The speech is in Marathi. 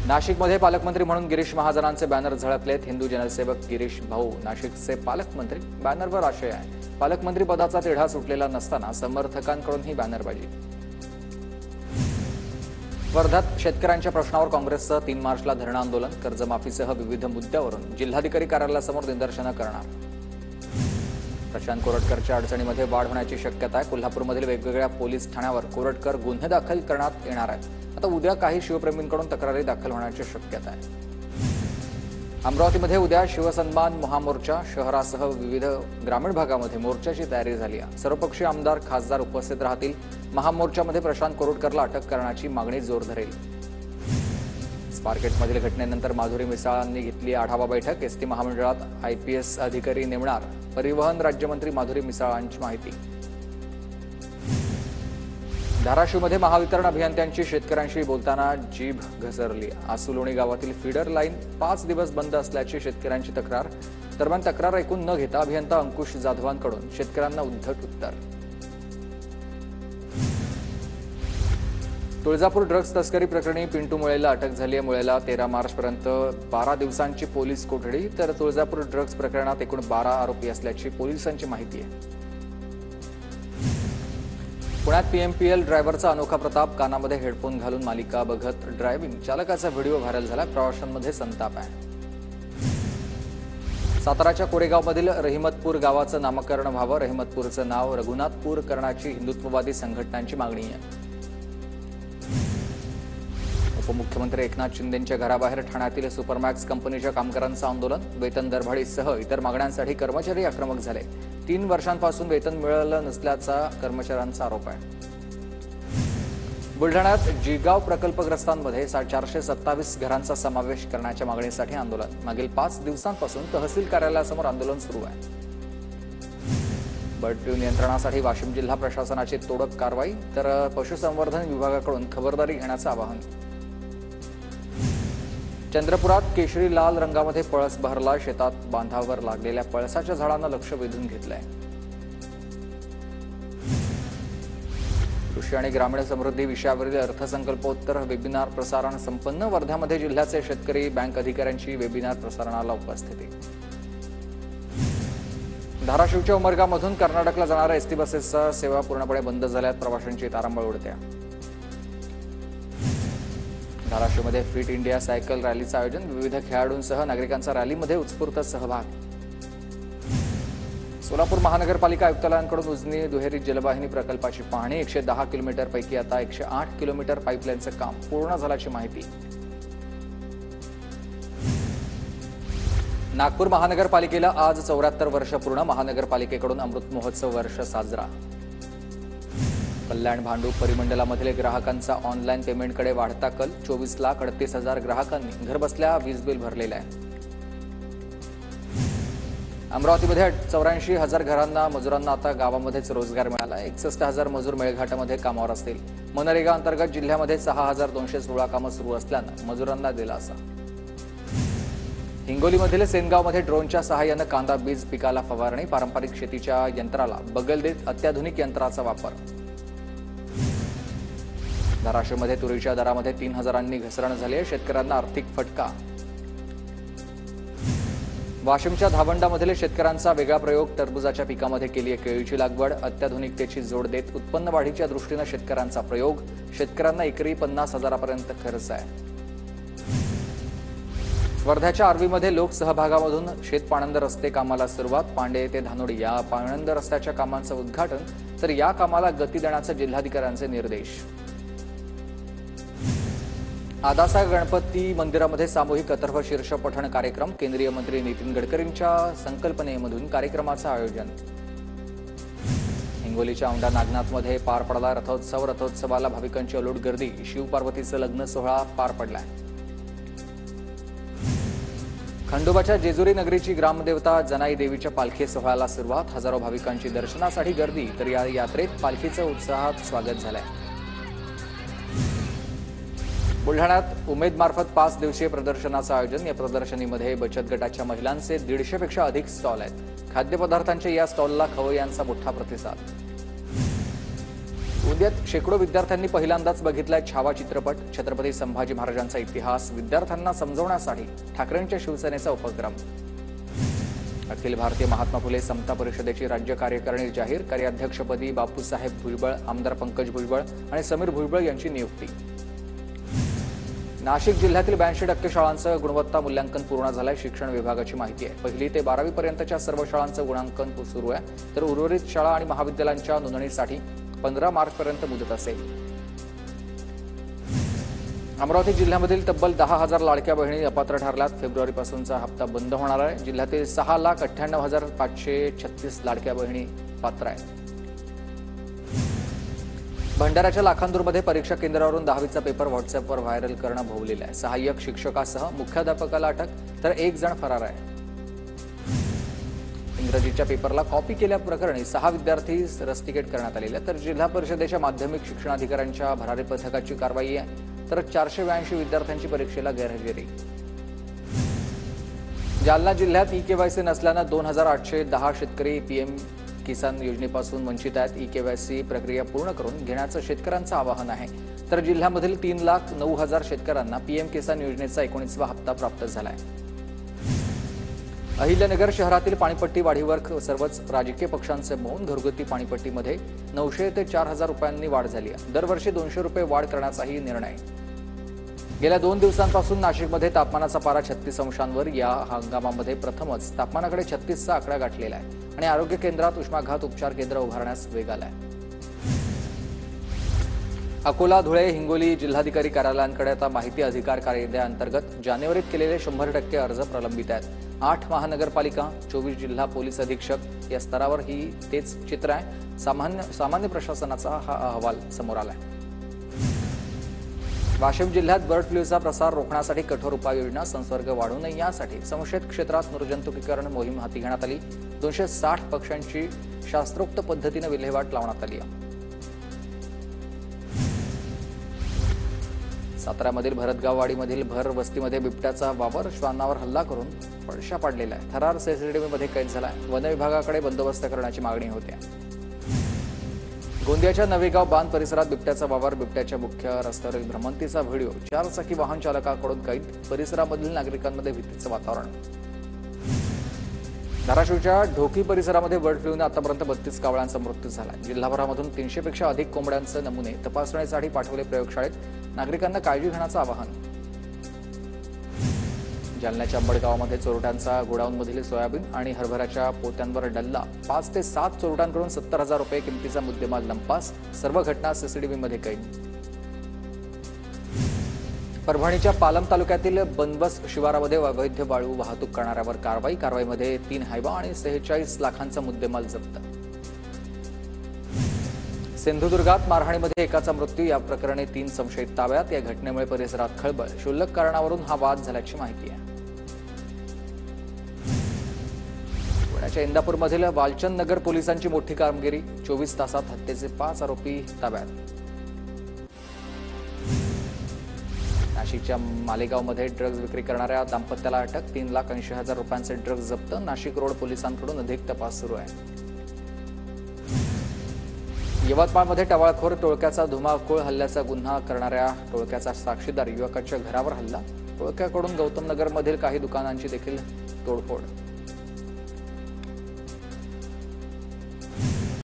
नाशिकमध्ये पालकमंत्री म्हणून गिरीश महाजनांचे बॅनर झळकलेत. हिंदू जनसेवक गिरीश भाऊ नाशिकचे पालकमंत्री. बॅनरवर आशय आहे, पालकमंत्री पदाचा तिढा सुटलेला नसताना समर्थकांकडून ही बॅनरबाजी. वर्ध्यात शेतकऱ्यांच्या प्रश्नावर काँग्रेसचं 3 मार्चला धरणं आंदोलन. कर्जमाफीसह विविध मुद्द्यावरून जिल्हाधिकारी कार्यालयासमोर निदर्शनं करणार. प्रशांत कोरटकरच्या अडचणीमध्ये वाढ होण्याची शक्यता आहे. कोल्हापूरमधील वेगवेगळ्या पोलीस ठाण्यावर कोरटकर गुन्हे दाखल करण्यात येणार आहेत. आता उद्या काही शिवप्रेमींकडून तक्रारी दाखल होण्याची शक्यता आहे. अमरावतीमध्ये उद्या शिवसन्मान महामोर्चा. शहरासह विविध ग्रामीण भागामध्ये मोर्चाची तयारी झाली आहे. सर्वपक्षीय आमदार खासदार उपस्थित राहतील. महामोर्चामध्ये प्रशांत कोरटकरला अटक करण्याची मागणी जोर धरेल. स्पारगेटमधील घटनेनंतर माधुरी मिसाळांनी घेतली आढावा बैठक. एसटी महामंडळात IPS अधिकारी नेमणार. परिवहन राज्यमंत्री माधुरी मिसाळांची माहिती. धाराशिवमध्ये महावितरण अभियंत्यांची शेतकऱ्यांशी बोलताना जीभ घसरली. आसुलोणी गावातील फीडर लाईन 5 दिवस बंद असल्याची शेतकऱ्यांची तक्रार. दरम्यान तक्रार ऐकून न घेता अभियंता अंकुश जाधवांकडून शेतकऱ्यांना उद्धट उत्तर. तुळजापूर ड्रग्ज तस्करी प्रकरणी पिंटू मुळेला अटक झाली आहे. मुळेला 13 मार्चपर्यंत 12 दिवसांची पोलीस कोठडी. तर तुळजापूर ड्रग्ज प्रकरणात एकूण 12 आरोपी असल्याची पोलिसांची माहिती आहे. पुण्यात PMPL ड्रायव्हरचा अनोखा प्रताप. कानामध्ये हेडफोन घालून मालिका बघत ड्रायव्हिंग. चालकाचा व्हिडिओ व्हायरल झाला. प्रवाशांमध्ये संताप आहे. साताराच्या कोरेगावमधील रहिमतपूर गावाचं नामकरण व्हावं. रहिमतपूरचं नाव रघुनाथपूर करण्याची हिंदुत्ववादी संघटनांची मागणी आहे. उपमुख्यमंत्री एकनाथ शिंदेंच्या घराबाहेर ठाण्यातील सुपरमॅक्स कंपनीच्या कामगारांचं आंदोलन. वेतन दरवाढीसह इतर मागण्यांसाठी कर्मचारी आक्रमक झाले. 3 वर्षांपासून वेतन मिळालं नसल्याचा कर्मचाऱ्यांचा आरोप आहे. बुलढाण्यात जिगाव प्रकल्पग्रस्तांमध्ये 427 घरांचा समावेश करण्याच्या मागणीसाठी आंदोलन. मागील 5 दिवसांपासून तहसील कार्यालयासमोर आंदोलन सुरू आहे. बर्ड फ्लू नियंत्रणासाठी वाशिम जिल्हा प्रशासनाची तोडक कारवाई. तर पशुसंवर्धन विभागाकडून खबरदारी घेण्याचं आवाहन. चंद्रपुरात केशरी लाल रंगामध्ये पळस बहरला. शेतात बांधावर लागलेल्या पळसाच्या झाडांना लक्ष वेधून घेतलंय. कृषी आणि ग्रामीण समृद्धी विषयावरील अर्थसंकल्पोत्तर वेबिनार प्रसारण संपन्न. वर्ध्यामध्ये जिल्ह्याचे शेतकरी बँक अधिकाऱ्यांची वेबिनार प्रसारणाला उपस्थिती. धाराशिवच्या उमरगामधून कर्नाटकला जाणाऱ्या एसटी बसेसच्या सेवा पूर्णपणे बंद झाल्यात. प्रवाशांची तारांबळ उडते. धाराशिवमध्ये फिट इंडिया सायकल रॅलीचं आयोजन. विविध खेळाडूंसह नागरिकांचा रॅलीमध्ये उत्स्फूर्त सहभाग. सोलापूर महानगरपालिका आयुक्तालयांकडून उजनी दुहेरी जलवाहिनी प्रकल्पाची पाहणी. 110 किलोमीटरपैकी आता 108 किलोमीटर पाईपलाईनचं काम पूर्ण झाल्याची माहिती. नागपूर महानगरपालिकेला आज 74 वर्ष पूर्ण. महानगरपालिकेकडून अमृत महोत्सव वर्ष साजरा. कल्याण भांडूप परिमंडळामधील ग्राहकांचा ऑनलाईन पेमेंटकडे वाढता कल. 24,38,000 ग्राहकांनी घरबसल्या वीज बिल भरलेलं आहे. अमरावतीमध्ये 84,000 घरांना मजुरांना आता गावामध्येच रोजगार मिळाला. 61,000 मजूर मेळघाटामध्ये कामावर असतील. मनरेगा अंतर्गत जिल्ह्यामध्ये 6,216 कामं सुरू असल्यानं मजुरांना दिलासा. हिंगोलीमधील सेनगावमध्ये ड्रोनच्या सहाय्यानं कांदा बीज पिकाला फवारणी. पारंपरिक शेतीच्या यंत्राला बगल देत अत्याधुनिक यंत्राचा वापर. धाराशिवमध्ये तुरीच्या दरामध्ये 3,000 घसरण झाली आहे. शेतकऱ्यांना आर्थिक फटका. वाशिमच्या धावंडामधील शेतकऱ्यांचा वेगळा प्रयोग. टरबुजाच्या पिकामध्ये केली आहे केळीची लागवड. अत्याधुनिकतेची जोड देत उत्पन्न वाढीच्या दृष्टीनं शेतकऱ्यांचा प्रयोग. शेतकऱ्यांना एकरी 50,000पर्यंत खर्च आहे. वर्ध्याच्या आर्वीमध्ये लोकसहभागामधून शेतपाणंद रस्ते कामाला सुरुवात. पांडे ते धानोडी या पाणंद रस्त्याच्या कामांचं उद्घाटन. तर या कामाला गती देण्याचे जिल्हाधिकाऱ्यांचे निर्देश. आदासा गणपती मंदिरामध्ये सामूहिक अथर्व शीर्ष पठण कार्यक्रम. केंद्रीय मंत्री नितीन गडकरींच्या संकल्पनेमधून कार्यक्रमाचं आयोजन. हिंगोलीच्या औंढा नागनाथमध्ये पार पडला रथोत्सव. रथोत्सवाला भाविकांची अलोट गर्दी. शिवपार्वतीचं लग्न सोहळा पार पडलाय. खंडोबाच्या जेजुरी नगरीची ग्रामदेवता जनाई देवीच्या पालखी सोहळ्याला सुरुवात. हजारो भाविकांची दर्शनासाठी गर्दी. तर या यात्रेत पालखीचं उत्साहात स्वागत झालंय. बुलढाण्यात उमेदमार्फत 5 दिवसीय प्रदर्शनाचं आयोजन. या प्रदर्शनीमध्ये बचत गटाच्या महिलांचे 150पेक्षा अधिक स्टॉल आहेत. खाद्यपदार्थांच्या या स्टॉलला खवय्यांचा मोठा प्रतिसाद. गोंदियात शेकडो विद्यार्थ्यांनी पहिल्यांदाच बघितलाय छावा चित्रपट. छत्रपती संभाजी महाराजांचा इतिहास विद्यार्थ्यांना समजवण्यासाठी ठाकरेंच्या शिवसेनेचा उपक्रम. अखिल भारतीय महात्मा फुले समता परिषदेची राज्य कार्यकारिणी जाहीर. कार्याध्यक्षपदी बापूसाहेब भुजबळ, आमदार पंकज भुजबळ आणि समीर भुजबळ यांची नियुक्ती. नाशिक जिल्ह्यातील 82% शाळांचं गुणवत्ता मूल्यांकन पूर्ण झालंय. शिक्षण विभागाची माहिती आहे. 1ली ते 12वी पर्यंतच्या सर्व शाळांचं गुणांकन सुरू आहे, तर उर्वरित शाळा आणि महाविद्यालयांच्या नोंदणीसाठी 15 मार्चपर्यंत मुदत असेल. अमरावती जिल्ह्यामधील तब्बल 10,000 लाडक्या बहिणी अपात्र ठरल्यात. फेब्रुवारीपासूनचा हप्ता बंद होणार आहे. जिल्ह्यातील 6,98,536 लाडक्या बहिणी पात्र आहेत. भंडाऱ्याच्या लाखांदूरमध्ये परीक्षा केंद्रावरून 10वीचा पेपर व्हॉट्सअपवर व्हायरल करणं भोवलेलं आहे. सहाय्यक शिक्षकासह मुख्याध्यापकाला अटक, तर 1 जण फरार आहे. इंग्रजीच्या पेपरला कॉपी केल्याप्रकरणी 6 विद्यार्थी रस्टिकेट करण्यात आलेले, तर जिल्हा परिषदेच्या माध्यमिक शिक्षणाधिकाऱ्यांच्या भरारी पथकाची कारवाई आहे. तर 482 विद्यार्थ्यांची परीक्षेला गैरहजेरी. जालना जिल्ह्यात ई-केवायसी नसल्यानं 2,810 शेतकरी पीएम किसान योजनेपासून वंचित आहेत. ई-केवायसी प्रक्रिया पूर्ण करून घेण्याचं शेतकऱ्यांचं आवाहन आहे. तर जिल्ह्यामधील 3,09,000 शेतकऱ्यांना पीएम किसान योजनेचा 19वा हप्ता प्राप्त झालाय. अहिल्यानगर शहरातील पाणीपट्टी वाढीवर सर्वच राजकीय पक्षांचे मौन. घरगुती पाणीपट्टीमध्ये 900 ते 4,000 रुपयांनी वाढ झाली आहे. दरवर्षी 200 रुपये वाढ करण्याचाही निर्णय. गेल्या 2 दिवसांपासून नाशिकमध्ये तापमानाचा पारा 36 अंशांवर. या हंगामामध्ये प्रथमच तापमानाकडे 36चा आकडा गाठलेला आहे आणि आरोग्य केंद्रात उष्माघात उपचार केंद्र उभारण्यास वेग आलाय. अकोला, धुळे, हिंगोली जिल्हाधिकारी कार्यालयांकडे आता माहिती अधिकार कायद्याअंतर्गत जानेवारीत केलेले 100% अर्ज प्रलंबित आहेत. 8 महानगरपालिका, 24 जिल्हा पोलीस अधीक्षक या स्तरावर ही तेच चित्र आहे. सामान्य प्रशासनाचा हा अहवाल समोर आलाय. वाशिम जिल्ह्यात बर्ड फ्लूचा प्रसार रोखण्यासाठी कठोर उपाययोजना. संसर्ग वाढू नये यासाठी संशयित क्षेत्रात निर्जंतुकीकरण मोहीम हाती घेण्यात आली. 260 पक्ष्यांची शास्त्रोक्त पद्धतीने विल्हेवाट लावण्यात आली. साताऱ्यामधील भरतगाववाडीमधील भर वस्तीमध्ये बिबट्याचा वावर. श्वानावर हल्ला करून पळशा पाडलेला आहे. थरार सीसीटीव्हीमध्ये कैद झाला. वन विभागाकडे बंदोबस्त करण्याची मागणी होते. गोंदियाच्या नवेगाव बांध परिसरात बिबट्याचा वावर. बिबट्याच्या मुख्य रस्त्यावरील भ्रमंतीचा व्हिडिओ. 4 चाकी वाहन चालकाकडून कैद. परिसरामधील नागरिकांमध्ये भीतीचं वातावरण. धाराशिवच्या ढोकी परिसरामध्ये बर्ड फ्लूने आतापर्यंत 32 कावळ्यांचा मृत्यू झाला. जिल्हाभरामधून 300 पेक्षा अधिक कोंबड्यांचे नमुने तपासणीसाठी पाठवले प्रयोगशाळेत. नागरिकांना काळजी घेण्याचं आवाहन. जालन्याच्या अंबडगावामध्ये चोरट्यांचा गोडाऊनमधील सोयाबीन आणि हरभऱ्याच्या पोत्यांवर डल्ला. 5 ते 7 चोरट्यांकडून 70,000 रुपये किमतीचा मुद्देमाल लंपास. सर्व घटना सीसीटीव्हीमध्ये कैद. परभणीच्या पालम तालुक्यातील बनबस शिवारामध्ये अवैध वाळू वाहतूक करणाऱ्यावर कारवाई. कारवाईमध्ये 3 हायवा आणि 46 लाखांचा मुद्देमाल जप्त. सिंधुदुर्गात मारहाणीमध्ये एकाचा मृत्यू. या प्रकरणी 3 संशयित ताब्यात. या घटनेमुळे परिसरात खळबळ. क्षुल्लक कारणावरून हा वाद झाल्याची माहिती आहे. पुण्याच्या इंदापूरमधील वालचंद नगर पोलिसांची मोठी कामगिरी. 24 तासात हत्येचे 5 आरोपी ताब्यात. नाशिकच्या मालेगावमध्ये ड्रग्ज विक्री करणाऱ्या दाम्पत्याला अटक. 3,80,000 रुपयांचे ड्रग्ज जप्त. नाशिक रोड पोलिसांकडून अधिक तपास सुरू आहे. यवतमाळमध्ये टवाळखोर टोळक्याचा धुमाकूळ. हल्ल्याचा गुन्हा करणाऱ्या टोळक्याचा साक्षीदार युवकाच्या घरावर हल्ला. टोळक्याकडून गौतमनगरमधील काही दुकानांची देखील तोडफोड.